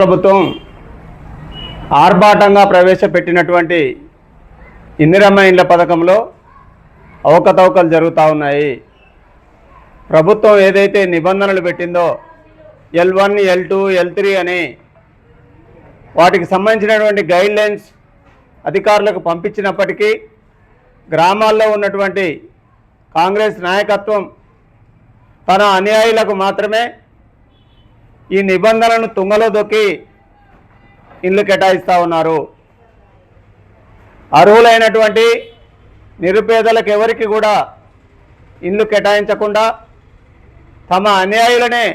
ప్రభుత్వం ఆర్భాటంగా ప్రవేశపెట్టినటువంటి ఇందిరమ్మ ఇండ్ల పథకంలో అవకతవకలు జరుగుతూ ఉన్నాయి. ప్రభుత్వం ఏదైతే నిబంధనలు పెట్టిందో L1, L2, L3 అని వాటికి సంబంధించినటువంటి గైడ్లైన్స్ అధికారులకు పంపించినప్పటికీ గ్రామాల్లో ఉన్నటువంటి కాంగ్రెస్ నాయకత్వం తన అనుయాయులకు మాత్రమే ఈ నిబంధనలను తుంగలో దొక్కి ఇల్లు కేటాయిస్తూ ఉన్నారు. అర్హులైనటువంటి నిరుపేదలకు ఎవరికి కూడా ఇల్లు కేటాయించకుండా తమ అనుయాయులనే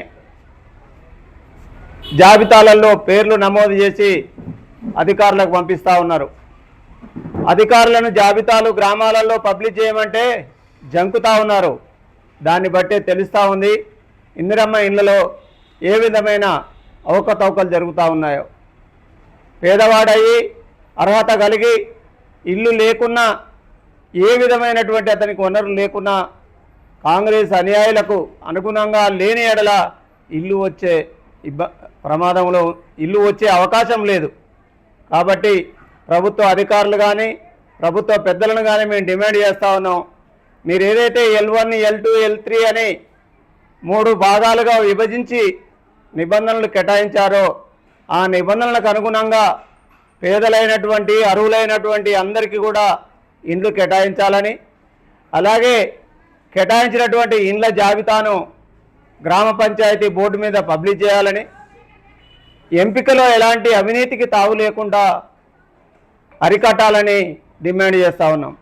జాబితాలలో పేర్లు నమోదు చేసి అధికారులకు పంపిస్తూ ఉన్నారు. అధికారులను జాబితాలు గ్రామాలలో పబ్లిష్ చేయమంటే జంకుతూ ఉన్నారు. దాన్ని బట్టే తెలుస్తూ ఉంది ఇందిరమ్మ ఇళ్లలో ఏ విధమైన అవకతవకలు జరుగుతూ ఉన్నాయో. పేదవాడయి అర్హత కలిగి ఇల్లు లేకున్నా, ఏ విధమైనటువంటి అతనికి వనరులు లేకున్నా కాంగ్రెస్ అనుయాయులకు అనుగుణంగా లేని ఎడల ఇల్లు వచ్చే ప్రమాదంలో ఇల్లు వచ్చే అవకాశం లేదు. కాబట్టి ప్రభుత్వ అధికారులు కానీ ప్రభుత్వ పెద్దలను కానీ మేము డిమాండ్ చేస్తూ ఉన్నాం. మీరు ఏదైతే L1, L2, L3 అని 3 భాగాలుగా విభజించి నిబంధనలు కేటాయించారో ఆ నిబంధనలకు అనుగుణంగా పేదలైనటువంటి అర్హులైనటువంటి అందరికీ కూడా ఇండ్లు కేటాయించాలని, అలాగే కేటాయించినటువంటి ఇండ్ల జాబితాను గ్రామ పంచాయతీ బోర్డు మీద పబ్లిష్ చేయాలని, ఎంపికలో ఎలాంటి అవినీతికి తావు లేకుండా అరికట్టాలని డిమాండ్ చేస్తూ ఉన్నాం.